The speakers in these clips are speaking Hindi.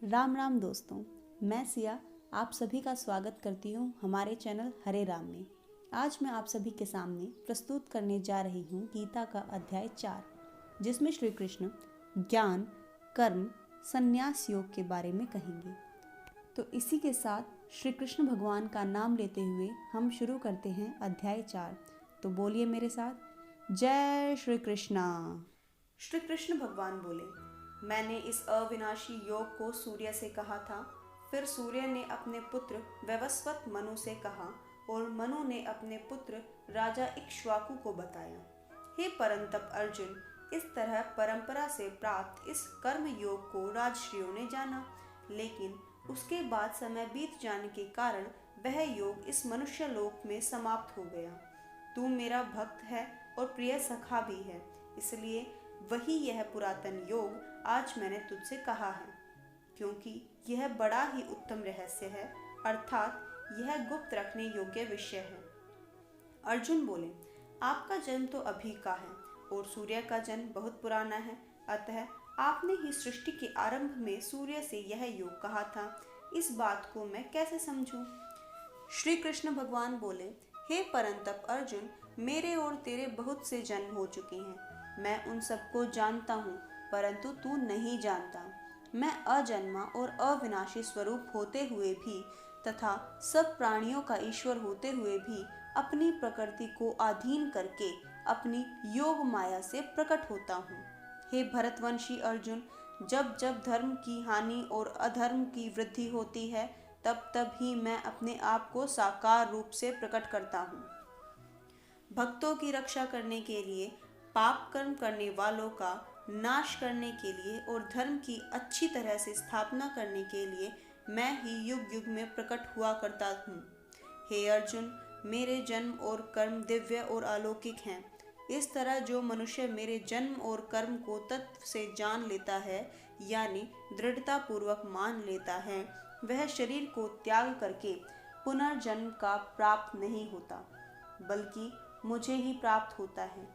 राम राम दोस्तों, मैं सिया आप सभी का स्वागत करती हूँ हमारे चैनल हरे राम में। आज मैं आप सभी के सामने प्रस्तुत करने जा रही हूँ गीता का अध्याय 4, जिसमें श्री कृष्ण ज्ञान, कर्म, संन्यास योग के बारे में कहेंगे। तो इसी के साथ श्री कृष्ण भगवान का नाम लेते हुए हम शुरू करते हैं अध्याय 4। तो बोलिए मेरे साथ, जय श्री कृष्णा। श्री कृष्ण भगवान बोले, मैंने इस अविनाशी योग को सूर्य से कहा था। फिर सूर्य ने अपने पुत्र वैवस्वत मनु से कहा और मनु ने अपने पुत्र राजा इक्ष्वाकु को बताया। हे परंतप अर्जुन, इस तरह परंपरा से प्राप्त इस कर्म योग को राजर्षियों ने जाना, लेकिन उसके बाद समय बीत जाने के कारण वह योग इस मनुष्य लोक में समाप्त हो गया। तू मेरा भक्त है और प्रिय सखा भी है, इसलिए वही यह पुरातन योग आज मैंने तुझसे कहा है, क्योंकि यह बड़ा ही उत्तम रहस्य है, अर्थात यह गुप्त रखने योग्य विषय है। अर्जुन बोले, आपका जन्म तो अभी का है और सूर्य का जन्म बहुत पुराना है, अतः आपने ही सृष्टि के आरंभ में सूर्य से यह योग कहा था। इस बात को मैं कैसे समझूं? श्री कृष्ण भगवान बोले, हे परंतप अर्जुन, मेरे और तेरे बहुत से जन्म हो चुके हैं। मैं उन सबको जानता हूँ, परंतु तू नहीं जानता। मैं अजन्मा और अविनाशी स्वरूप होते हुए भी तथा सब प्राणियों का ईश्वर होते हुए भी अपनी प्रकृति को अधीन करके अपनी योग माया से प्रकट होता हूँ। हे भरतवंशी अर्जुन, जब जब धर्म की हानि और अधर्म की वृद्धि होती है, तब तब ही मैं अपने आप को साकार रूप से प्रकट करता हूँ। भक्तों की रक्षा करने के लिए, पाप कर्म करने वालों का नाश करने के लिए और धर्म की अच्छी तरह से स्थापना करने के लिए मैं ही युग युग में प्रकट हुआ करता हूँ। हे अर्जुन, मेरे जन्म और कर्म दिव्य और अलौकिक हैं। इस तरह जो मनुष्य मेरे जन्म और कर्म को तत्व से जान लेता है, यानी दृढ़ता पूर्वक मान लेता है, वह शरीर को त्याग करके पुनर्जन्म का प्राप्त नहीं होता, बल्कि मुझे ही प्राप्त होता है।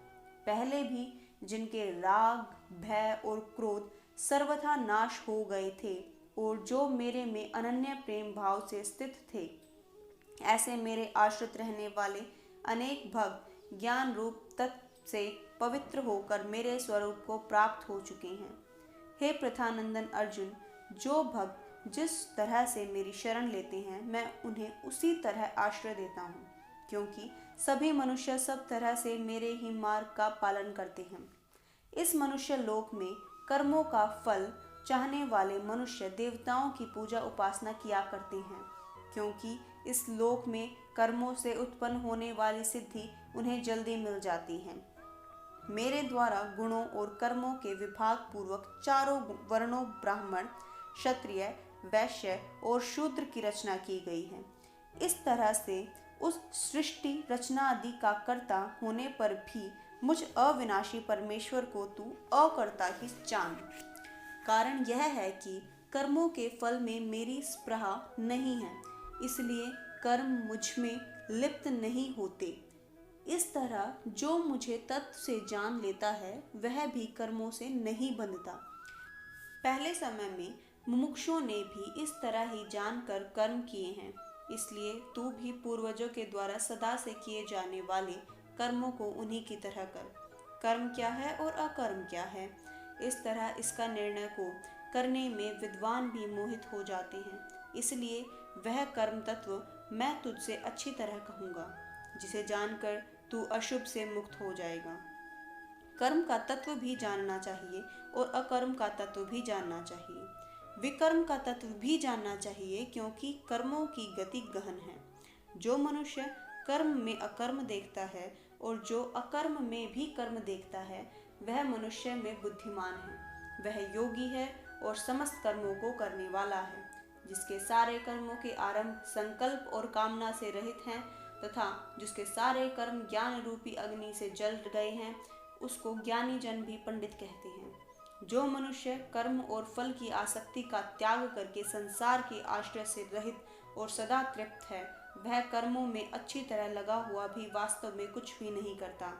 पहले भी जिनके राग, भय और क्रोध सर्वथा नाश हो गए थे और जो मेरे में अनन्य प्रेम भाव से स्थित थे, ऐसे मेरे आश्रित रहने वाले अनेक भक्त ज्ञान रूप तत्व से पवित्र होकर मेरे स्वरूप को प्राप्त हो चुके हैं। हे प्रथानंदन अर्जुन, जो भक्त जिस तरह से मेरी शरण लेते हैं, मैं उन्हें उसी तरह आश्रय देता हूँ, क्योंकि सभी मनुष्य सब तरह से मेरे ही मार्ग का पालन करते हैं। इस मनुष्य लोक में कर्मों का फल चाहने वाले मनुष्य देवताओं की पूजा उपासना किया करते हैं, क्योंकि इस लोक में कर्मों से उत्पन्न होने वाली सिद्धि उन्हें जल्दी मिल जाती है। मेरे द्वारा गुणों और कर्मों के विभाग पूर्वक चारों वर्णों ब्राह्मण, क्षत्रिय, वैश्य और शूद्र की रचना की गई है। इस तरह से उस सृष्टि रचना आदि का कर्ता होने पर भी मुझ अविनाशी परमेश्वर को तू अकर्ता ही जान। कारण यह है कि कर्मों के फल में मेरी स्पृहा नहीं है, इसलिए कर्म मुझ में लिप्त नहीं होते। इस तरह जो मुझे तत्व से जान लेता है, वह भी कर्मों से नहीं बंधता। पहले समय में मुमुक्षुओं ने भी इस तरह ही जानकर कर्म किए हैं, इसलिए तू भी पूर्वजों के द्वारा सदा से किए जाने वाले कर्मों को उन्हीं की तरह कर। कर्म क्या है और अकर्म क्या है, इस तरह इसका निर्णय को करने में विद्वान भी मोहित हो जाते हैं। इसलिए वह कर्म तत्व मैं तुझसे अच्छी तरह कहूँगा, जिसे जानकर तू अशुभ से मुक्त हो जाएगा। कर्म का तत्व भी जानना चाहिए और अकर्म का तत्व भी जानना चाहिए। विकर्म का तत्व भी जानना चाहिए, क्योंकि कर्मों की गति गहन है। जो मनुष्य कर्म में अकर्म देखता है और जो अकर्म में भी कर्म देखता है, वह मनुष्य में बुद्धिमान है। वह योगी है और समस्त कर्मों को करने वाला है। जिसके सारे कर्मों के आरंभ संकल्प और कामना से रहित हैं तथा जिसके सारे कर्म ज्ञान रूपी अग्नि से जल गए हैं, उसको ज्ञानी जन भी पंडित कहते हैं। जो मनुष्य कर्म और फल की आसक्ति का त्याग करके संसार के आश्रय से रहित और सदा तृप्त है, वह कर्मों में अच्छी तरह लगा हुआ भी वास्तव में कुछ भी नहीं करता।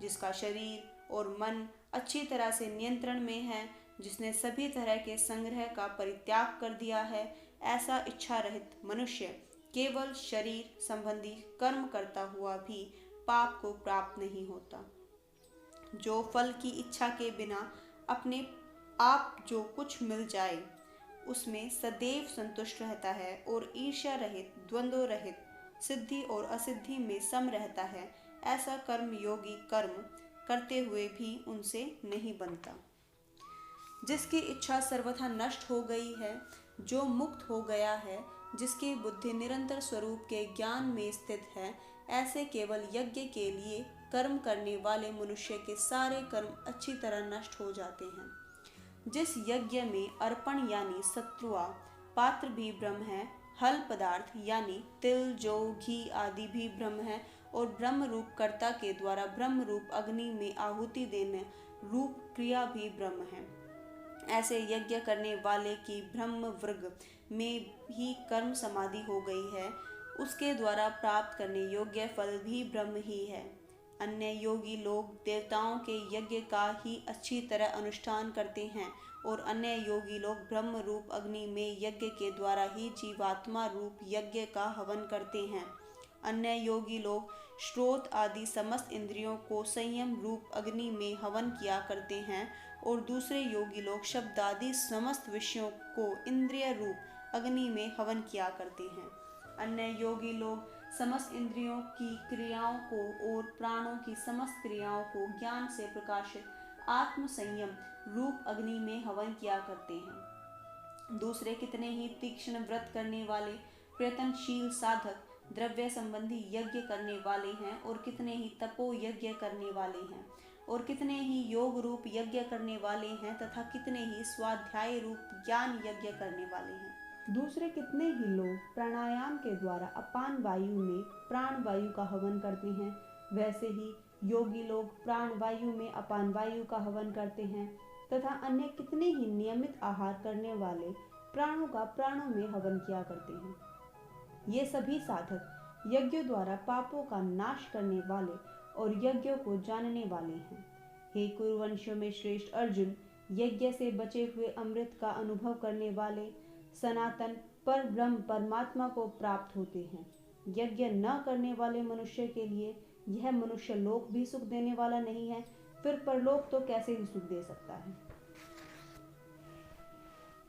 जिसका शरीर और मन अच्छी तरह से नियंत्रण में है, जिसने सभी तरह के संग्रह का परित्याग कर दिया है, ऐसा इच्छा रहित मनुष्य केवल शरीर संबंधी कर्म करता हुआ भी पाप को प्राप्त नहीं होता। जो फल की इच्छा के बिना अपने आप जो कुछ मिल जाए उसमें सदैव संतुष्ट रहता है और ईर्ष्या रहित, द्वंद्व रहित, सिद्धि और असिद्धि में सम रहता है, ऐसा कर्म योगी कर्म करते हुए भी उनसे नहीं बनता। जिसकी इच्छा सर्वथा नष्ट हो गई है, जो मुक्त हो गया है, जिसकी बुद्धि निरंतर स्वरूप के ज्ञान में स्थित है, ऐसे केवल यज्ञ के लिए कर्म करने वाले मनुष्य के सारे कर्म अच्छी तरह नष्ट हो जाते हैं। जिस यज्ञ में अर्पण यानी सत्रुआ पात्र भी ब्रह्म है, हल पदार्थ यानी तिल, जौ, घी आदि भी ब्रह्म है और ब्रह्म रूप कर्ता के द्वारा ब्रह्म रूप अग्नि में आहुति देने रूप क्रिया भी ब्रह्म है, ऐसे यज्ञ करने वाले की ब्रह्म वर्ग में ही कर्म समाधि हो गई है, उसके द्वारा प्राप्त करने योग्य फल भी ब्रह्म ही है। अन्य योगी लोग देवताओं के यज्ञ का ही अच्छी तरह अनुष्ठान करते हैं और अन्य योगी लोग ब्रह्म रूप अग्नि में यज्ञ के द्वारा ही जीवात्मा रूप यज्ञ का हवन करते हैं। अन्य योगी लोग श्रोत आदि समस्त इंद्रियों को संयम रूप अग्नि में हवन किया करते हैं और दूसरे योगी लोग शब्द आदि समस्त विषयों को इंद्रिय रूप अग्नि में हवन किया करते हैं। अन्य योगी लोग समस्त इंद्रियों की क्रियाओं को और प्राणों की समस्त क्रियाओं को ज्ञान से प्रकाशित आत्म संयम रूप अग्नि में हवन किया करते हैं। दूसरे कितने ही तीक्ष्ण व्रत करने वाले प्रयत्नशील साधक द्रव्य संबंधी यज्ञ करने वाले हैं और कितने ही तपो यज्ञ करने वाले हैं और कितने ही योग रूप यज्ञ करने वाले हैं तथा कितने ही स्वाध्याय रूप ज्ञान यज्ञ करने वाले हैं। दूसरे कितने ही लोग प्राणायाम के द्वारा अपान वायु में प्राण वायु का हवन करते हैं, वैसे ही योगी लोग प्राण वायु में अपान वायु का हवन करते हैं तथा अन्य कितने ही नियमित आहार करने वाले प्राणों का प्राणों में हवन किया करते हैं। ये सभी साधक यज्ञ द्वारा पापों का नाश करने वाले और यज्ञों को जानने वाले हैं। हे कुरुवंशियों में श्रेष्ठ अर्जुन, यज्ञ से बचे हुए अमृत का अनुभव करने वाले सनातन पर ब्रह्म परमात्मा को प्राप्त होते हैं। यज्ञ न करने वाले मनुष्य के लिए यह मनुष्य लोक भी सुख देने वाला नहीं है, फिर परलोक तो कैसे ही सुख दे सकता है।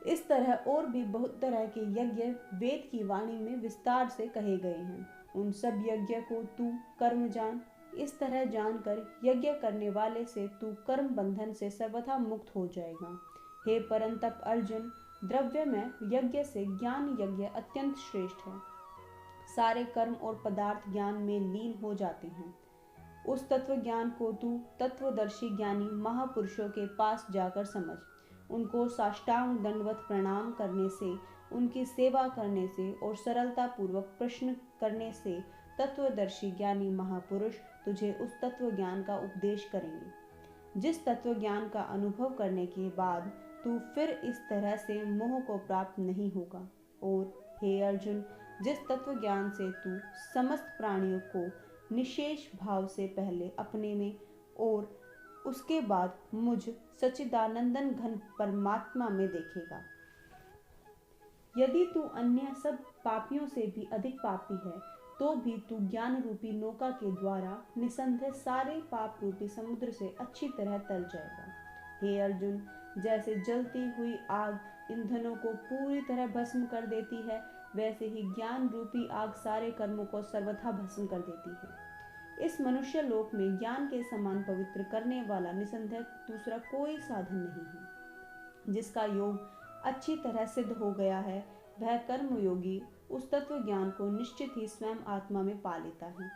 इस तरह और भी बहुत तरह के यज्ञ वेद की वाणी में विस्तार से कहे गए हैं। उन सब यज्ञ को तू कर्म जान। इस तरह जानकर यज्ञ करने वाले से तू कर्म बंधन से सर्वथा मुक्त हो जाएगा। हे परंतप अर्जुन, द्रव्य में यज्ञ से ज्ञान यज्ञ अत्यंत श्रेष्ठ है। सारे कर्म और पदार्थ ज्ञान में लीन हो जाते हैं। उस तत्व ज्ञान को तू तत्वदर्शी ज्ञानी महापुरुषों के पास जाकर समझ। उनको साष्टांग दंडवत प्रणाम करने से, उनकी सेवा करने से और सरलता पूर्वक प्रश्न करने से तत्वदर्शी ज्ञानी महापुरुष तुझे उस तत्व ज्ञान का उपदेश करेंगे। जिस तत्व ज्ञान का अनुभव करने के बाद तू फिर इस तरह से मोह को प्राप्त नहीं होगा। और हे अर्जुन, जिस तत्व ज्ञान से तू समस्त प्राणियों को निशेष भाव से पहले अपने में और उसके बाद मुझ सच्चिदानंदन घन परमात्मा में देखेगा। यदि तू अन्य सब पापियों से भी अधिक पापी है तो भी तू ज्ञान रूपी नौका के द्वारा निसंदेह सारे पाप रूपी समुद्र से अच्छी तरह तर जाएगा। हे अर्जुन, जैसे जलती हुई आग ईंधनों को पूरी तरह भस्म कर देती है, वैसे ही ज्ञान रूपी आग सारे कर्मों को सर्वथा भस्म कर देती है। इस मनुष्य लोक में ज्ञान के समान पवित्र करने वाला निसंदेह दूसरा कोई साधन नहीं है। जिसका योग अच्छी तरह सिद्ध हो गया है, वह कर्म योगी उस तत्व ज्ञान को निश्चित ही स्वयं आत्मा में पा लेता है।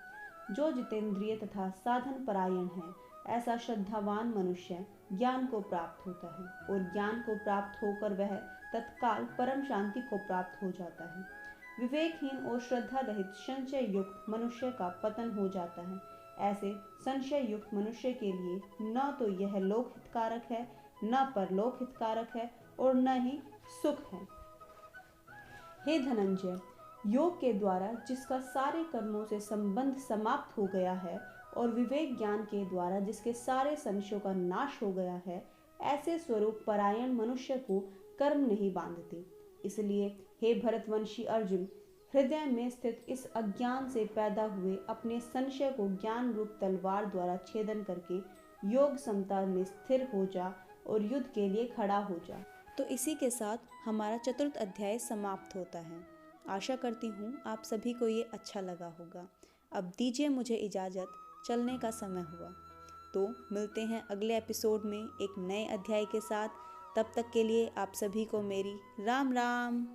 जो जितेंद्रिय तथा साधन परायण है, ऐसा श्रद्धावान मनुष्य ज्ञान को प्राप्त होता है और ज्ञान को प्राप्त होकर वह तत्काल परम शांति को प्राप्त हो जाता है। विवेकहीन और श्रद्धा रहित संशय युक्त मनुष्य का पतन हो जाता है। ऐसे संशय युक्त मनुष्य के लिए न तो यह लोक हितकारक है, न परलोक हितकारक है और न ही सुख है। हे धनंजय, योग के द्वारा जिसका सारे कर्मों से संबंध समाप्त हो गया है और विवेक ज्ञान के द्वारा जिसके सारे संशयों का नाश हो गया है, ऐसे स्वरूप परायण मनुष्य को कर्म नहीं बांधते। इसलिए हे भरतवंशी अर्जुन, हृदय में स्थित इस अज्ञान से पैदा हुए अपने संशय को ज्ञान रूप तलवार द्वारा छेदन करके योग समता में स्थिर हो जा और युद्ध के लिए खड़ा हो जा। तो इसी के साथ हमारा चतुर्थ अध्याय समाप्त होता है। आशा करती हूँ आप सभी को ये अच्छा लगा होगा। अब दीजिए मुझे इजाज़त, चलने का समय हुआ। तो मिलते हैं अगले एपिसोड में एक नए अध्याय के साथ। तब तक के लिए आप सभी को मेरी राम राम।